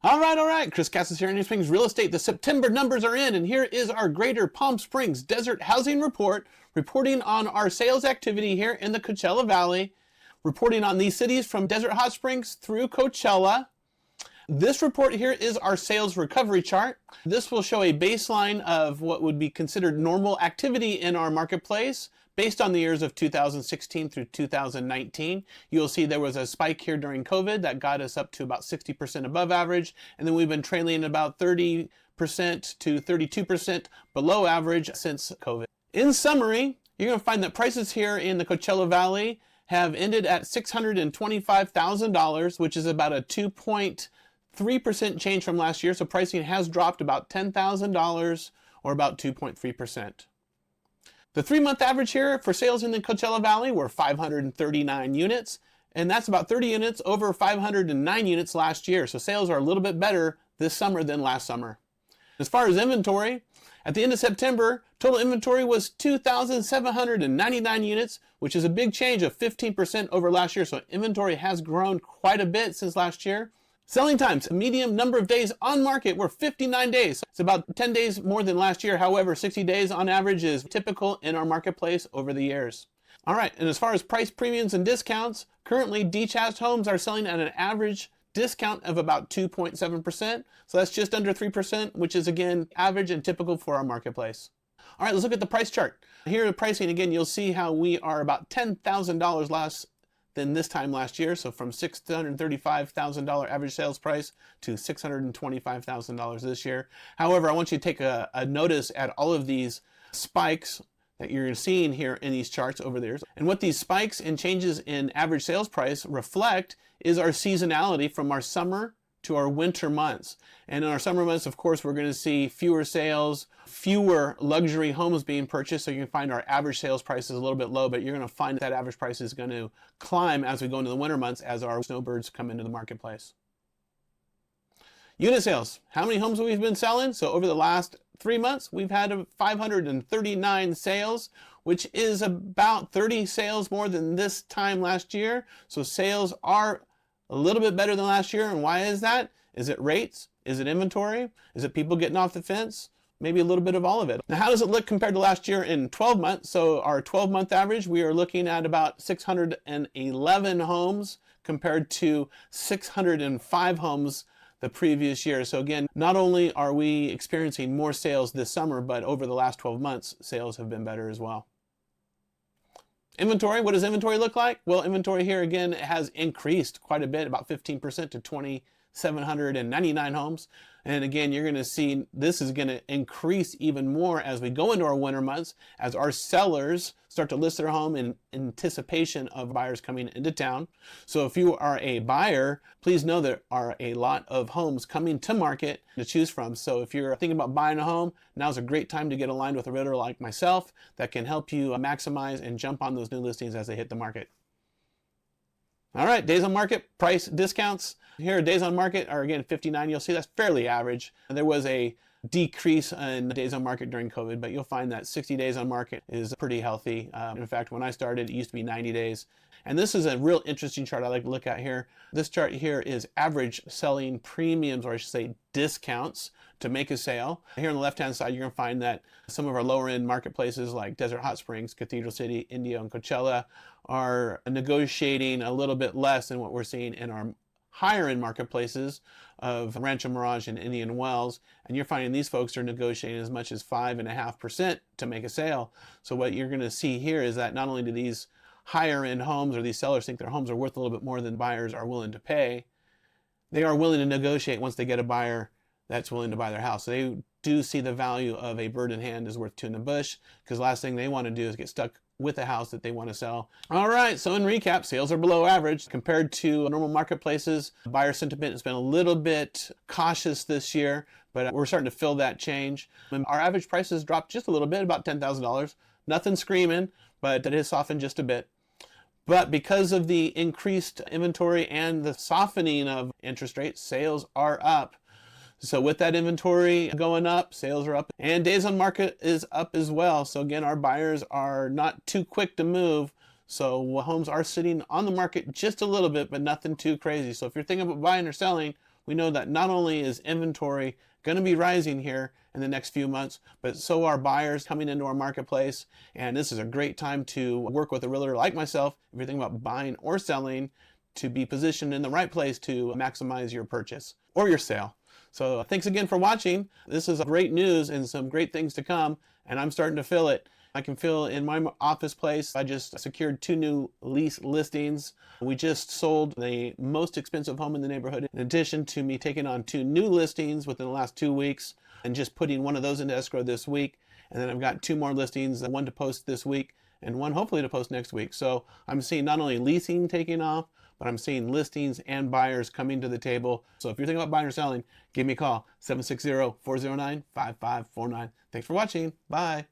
All right. Chris Cassis here in New Springs Real Estate. The September numbers are in, and here is our Greater Palm Springs Desert Housing Report, reporting on our sales activity here in the Coachella Valley, reporting on these cities from Desert Hot Springs through Coachella. This report here is our sales recovery chart. This will show a baseline of what would be considered normal activity in our marketplace based on the years of 2016 through 2019. You'll see there was a spike here during COVID that got us up to about 60% above average, and then we've been trailing about 30% to 32% below average since COVID. In summary, you're going to find that prices here in the Coachella Valley have ended at $625,000, which is about a 2.3% change from last year. So pricing has dropped about $10,000 or about 2.3%. The 3-month average here for sales in the Coachella Valley were 539 units, and that's about 30 units over 509 units last year. So sales are a little bit better this summer than last summer. As far as inventory, at the end of September, total inventory was 2,799 units, which is a big change of 15% over last year. So inventory has grown quite a bit since last year. Selling times, median number of days on market were 59 days. It's about 10 days more than last year. However, 60 days on average is typical in our marketplace over the years. All right, and as far as price premiums and discounts, currently detached homes are selling at an average discount of about 2.7%. So that's just under 3%, which is again average and typical for our marketplace. All right, let's look at the price chart. Here the pricing again, you'll see how we are about $10,000 less than this time last year. So from $635,000 average sales price to $625,000 this year. However, I want you to take a notice at all of these spikes that you're seeing here in these charts over there. And what these spikes and changes in average sales price reflect is our seasonality from our summer to our winter months. And in our summer months, of course, we're going to see fewer sales, fewer luxury homes being purchased. So you can find our average sales price is a little bit low, but you're going to find that average price is going to climb as we go into the winter months as our snowbirds come into the marketplace. Unit sales, how many homes we've been selling? So over the last 3 months, we've had 539 sales, which is about 30 sales more than this time last year. So sales are a little bit better than last year. And why is that? Is it rates? Is it inventory? Is it people getting off the fence? Maybe a little bit of all of it. Now, how does it look compared to last year in 12 months? So our 12-month average, we are looking at about 611 homes compared to 605 homes the previous year. So again, not only are we experiencing more sales this summer, but over the last 12 months, sales have been better as well. Inventory, what does inventory look like? Well, inventory here again has increased quite a bit, about 15% to 2,799 homes. And again, you're going to see this is going to increase even more as we go into our winter months, as our sellers start to list their home in anticipation of buyers coming into town. So if you are a buyer, please know there are a lot of homes coming to market to choose from. So if you're thinking about buying a home, now's a great time to get aligned with a realtor like myself that can help you maximize and jump on those new listings as they hit the market. All right, days on market, price discounts. Here, days on market are again 59. You'll see that's fairly average. There was a decrease in days on market during COVID, but you'll find that 60 days on market is pretty healthy. In fact, when I started, it used to be 90 days. And this is a real interesting chart I like to look at here. This chart here is average selling premiums, or I should say discounts, to make a sale. Here on the left-hand side, you're going to find that some of our lower-end marketplaces like Desert Hot Springs, Cathedral City, Indio, and Coachella are negotiating a little bit less than what we're seeing in our higher-end marketplaces of Rancho Mirage and Indian Wells. And you're finding these folks are negotiating as much as 5.5% to make a sale. So what you're going to see here is that not only do these higher-end homes or these sellers think their homes are worth a little bit more than buyers are willing to pay, they are willing to negotiate once they get a buyer that's willing to buy their house. So they do see the value of a bird in hand is worth two in the bush, because the last thing they want to do is get stuck with a house that they want to sell. All right, so in recap, sales are below average compared to normal marketplaces. Buyer sentiment has been a little bit cautious this year, but we're starting to feel that change. And our average prices dropped just a little bit, about $10,000. Nothing screaming, but it has softened just a bit. But because of the increased inventory and the softening of interest rates, sales are up. So with that inventory going up, sales are up, and days on market is up as well. So again, our buyers are not too quick to move. So homes are sitting on the market just a little bit, but nothing too crazy. So if you're thinking about buying or selling, we know that not only is inventory going to be rising here in the next few months, but so are buyers coming into our marketplace. And this is a great time to work with a realtor like myself, if you're thinking about buying or selling, to be positioned in the right place to maximize your purchase or your sale. So thanks again for watching. This is great news and some great things to come, and I'm starting to feel it. I can feel in my office place. I just secured 2 new lease listings. We just sold the most expensive home in the neighborhood, in addition to me taking on 2 new listings within the last 2 weeks and just putting one of those into escrow this week. And then I've got 2 more listings, one to post this week and one hopefully to post next week. So I'm seeing not only leasing taking off, but I'm seeing listings and buyers coming to the table. So if you're thinking about buying or selling, give me a call, 760-409-5549. Thanks for watching. Bye.